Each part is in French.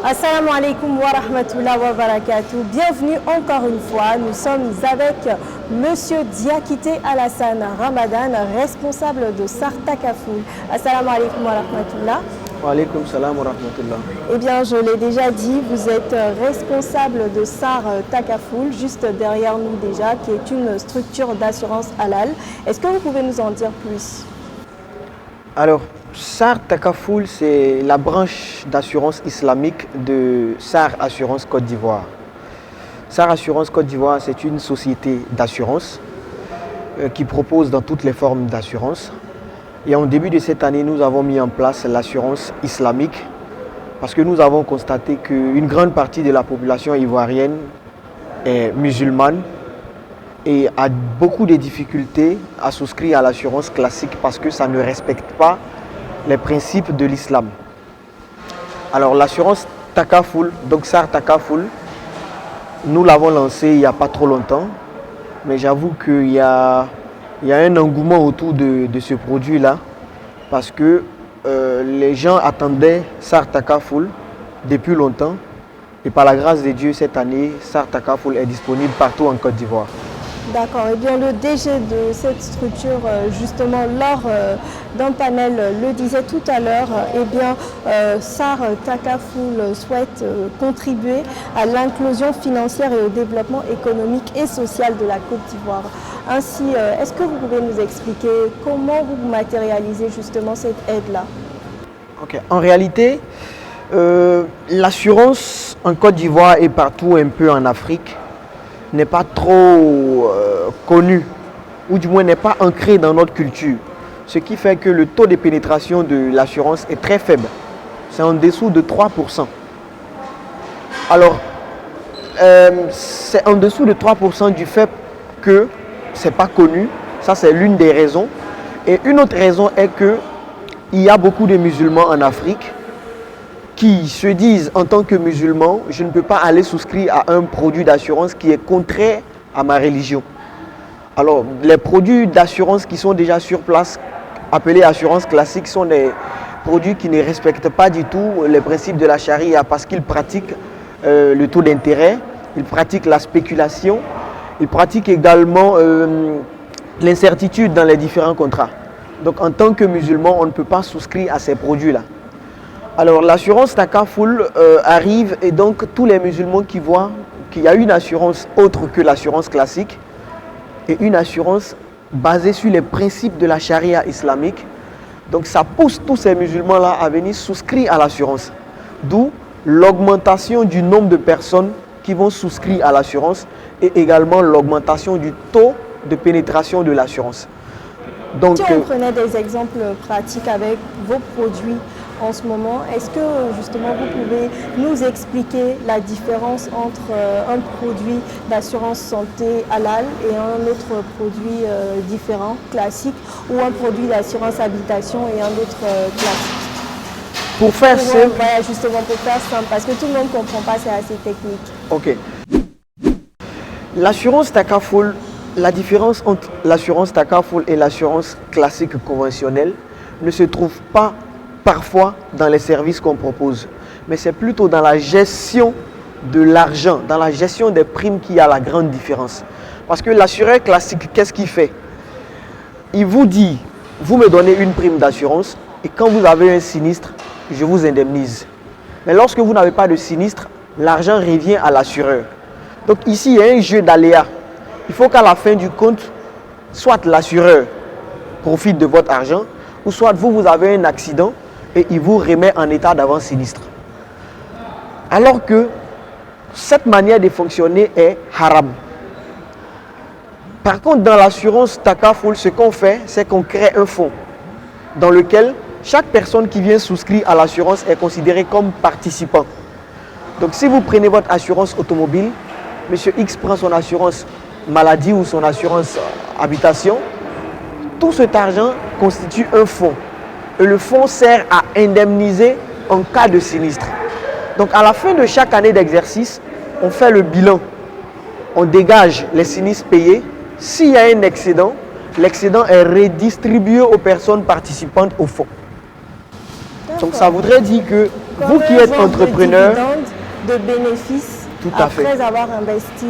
Assalamu alaikum wa rahmatullahi wa barakatuh. Bienvenue encore une fois. Nous sommes avec Monsieur Diakité Alassane Ramadan, responsable de SAR Takaful. Assalamu alaikum wa rahmatullah. Wa alaikum salam wa rahmatullah. Eh bien, je l'ai déjà dit, vous êtes responsable de SAR Takaful, juste derrière nous déjà, qui est une structure d'assurance halal. Est-ce que vous pouvez nous en dire plus? Alors, SAR Takaful, c'est la branche d'assurance islamique de SAR Assurance Côte d'Ivoire. SAR Assurance Côte d'Ivoire, c'est une société d'assurance qui propose dans toutes les formes d'assurance. Et en début de cette année, nous avons mis en place l'assurance islamique parce que nous avons constaté qu'une grande partie de la population ivoirienne est musulmane et a beaucoup de difficultés à souscrire à l'assurance classique parce que ça ne respecte pas les principes de l'islam. Alors l'assurance Takaful, donc SAR Takaful, nous l'avons lancé il n'y a pas trop longtemps, mais j'avoue qu'il y a un engouement autour de ce produit-là parce que les gens attendaient SAR Takaful depuis longtemps et par la grâce de Dieu, cette année, SAR Takaful est disponible partout en Côte d'Ivoire. D'accord. Et bien le DG de cette structure, justement, lors d'un panel, le disait tout à l'heure, eh bien, SAR Takaful souhaite contribuer à l'inclusion financière et au développement économique et social de la Côte d'Ivoire. Ainsi, est-ce que vous pouvez nous expliquer comment vous matérialisez justement cette aide-là? Ok. En réalité, l'assurance en Côte d'Ivoire et partout un peu en Afrique n'est pas trop connu, ou du moins n'est pas ancré dans notre culture. Ce qui fait que le taux de pénétration de l'assurance est très faible. C'est en dessous de 3%. Alors, c'est en dessous de 3% du fait que ce n'est pas connu. Ça, c'est l'une des raisons. Et une autre raison est qu'il y a beaucoup de musulmans en Afrique qui se disent en tant que musulmans, je ne peux pas aller souscrire à un produit d'assurance qui est contraire à ma religion. Alors, les produits d'assurance qui sont déjà sur place, appelés assurance classique, sont des produits qui ne respectent pas du tout les principes de la charia parce qu'ils pratiquent le taux d'intérêt, ils pratiquent la spéculation, ils pratiquent également l'incertitude dans les différents contrats. Donc, en tant que musulman, on ne peut pas souscrire à ces produits-là. Alors l'assurance Takaful arrive et donc tous les musulmans qui voient qu'il y a une assurance autre que l'assurance classique et une assurance basée sur les principes de la charia islamique, donc ça pousse tous ces musulmans-là à venir souscrire à l'assurance. D'où l'augmentation du nombre de personnes qui vont souscrire à l'assurance et également l'augmentation du taux de pénétration de l'assurance. Donc, si on prenait des exemples pratiques avec vos produits en ce moment, est-ce que justement vous pouvez nous expliquer la différence entre un produit d'assurance santé halal et un autre produit différent, classique, ou un produit d'assurance habitation et un autre classique? Pour faire simple, voilà, justement pour faire simple, parce que tout le monde ne comprend pas, c'est assez technique. Ok. L'assurance Takaful, la différence entre l'assurance Takaful et l'assurance classique conventionnelle ne se trouve pas parfois dans les services qu'on propose, mais c'est plutôt dans la gestion de l'argent, dans la gestion des primes qu'il y a la grande différence. Parce que l'assureur classique, qu'est-ce qu'il fait? Il vous dit, vous me donnez une prime d'assurance et quand vous avez un sinistre, je vous indemnise. Mais lorsque vous n'avez pas de sinistre, l'argent revient à l'assureur. Donc ici, il y a un jeu d'aléas. Il faut qu'à la fin du compte, soit l'assureur profite de votre argent, ou soit vous avez un accident et il vous remet en état d'avant sinistre. Alors que cette manière de fonctionner est haram. Par contre, dans l'assurance Takaful, ce qu'on fait, c'est qu'on crée un fonds dans lequel chaque personne qui vient souscrire à l'assurance est considérée comme participant. Donc si vous prenez votre assurance automobile, Monsieur X prend son assurance maladie ou son assurance habitation, tout cet argent constitue un fonds. Et le fonds sert à indemniser en cas de sinistre. Donc à la fin de chaque année d'exercice, on fait le bilan. On dégage les sinistres payés. S'il y a un excédent, l'excédent est redistribué aux personnes participantes au fonds. Donc ça voudrait dire que vous qui êtes entrepreneur, de bénéfices après avoir investi.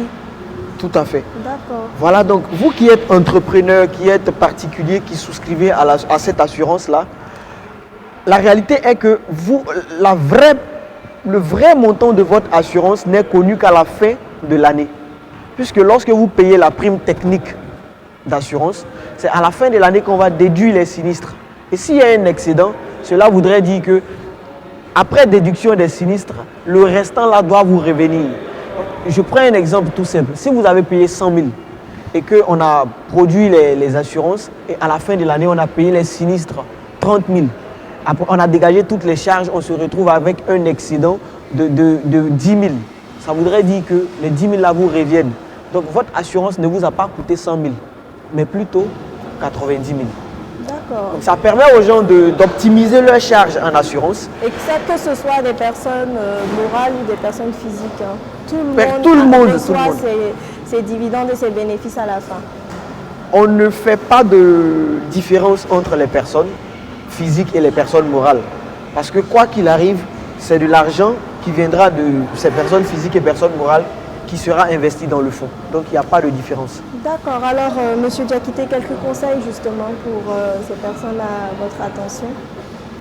Tout à fait. D'accord. Voilà, donc vous qui êtes entrepreneur, qui êtes particulier, qui souscrivez à cette assurance-là, la réalité est que le vrai montant de votre assurance n'est connu qu'à la fin de l'année. Puisque lorsque vous payez la prime technique d'assurance, c'est à la fin de l'année qu'on va déduire les sinistres. Et s'il y a un excédent, cela voudrait dire que après déduction des sinistres, le restant là doit vous revenir. Je prends un exemple tout simple. Si vous avez payé 100 000 et qu'on a produit les assurances et à la fin de l'année, on a payé les sinistres 30 000. Après, on a dégagé toutes les charges, on se retrouve avec un excédent de 10 000. Ça voudrait dire que les 10 000 là vous reviennent. Donc votre assurance ne vous a pas coûté 100 000, mais plutôt 90 000. D'accord. Ça permet aux gens d'optimiser leurs charges en assurance. Et que ce soit des personnes morales ou des personnes physiques. Hein. Tout le monde reçoit ses dividendes et ses bénéfices à la fin. On ne fait pas de différence entre les personnes physiques et les personnes morales. Parce que quoi qu'il arrive, c'est de l'argent qui viendra de ces personnes physiques et personnes morales qui sera investi dans le fonds. Donc il n'y a pas de différence. D'accord. Alors, Monsieur Diakité, quelques conseils justement pour ces personnes à votre attention?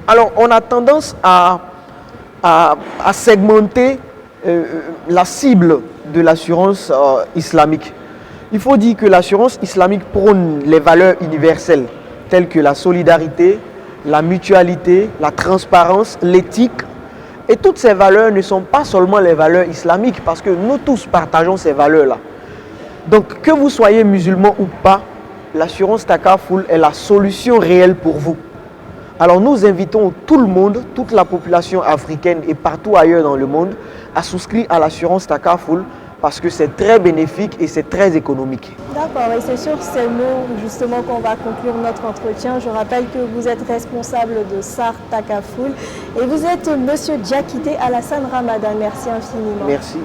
Alors, on a tendance à segmenter la cible de l'assurance islamique. Il faut dire que l'assurance islamique prône les valeurs universelles telles que la solidarité, la mutualité, la transparence, l'éthique. Et toutes ces valeurs ne sont pas seulement les valeurs islamiques parce que nous tous partageons ces valeurs-là. Donc, que vous soyez musulman ou pas, l'assurance Takaful est la solution réelle pour vous. Alors, nous invitons tout le monde, toute la population africaine et partout ailleurs dans le monde à souscrire à l'assurance Takaful parce que c'est très bénéfique et c'est très économique. D'accord, et c'est sur ces mots justement qu'on va conclure notre entretien. Je rappelle que vous êtes responsable de SAR Takaful et vous êtes Monsieur Diakité Alassane Ramadan. Merci infiniment. Merci.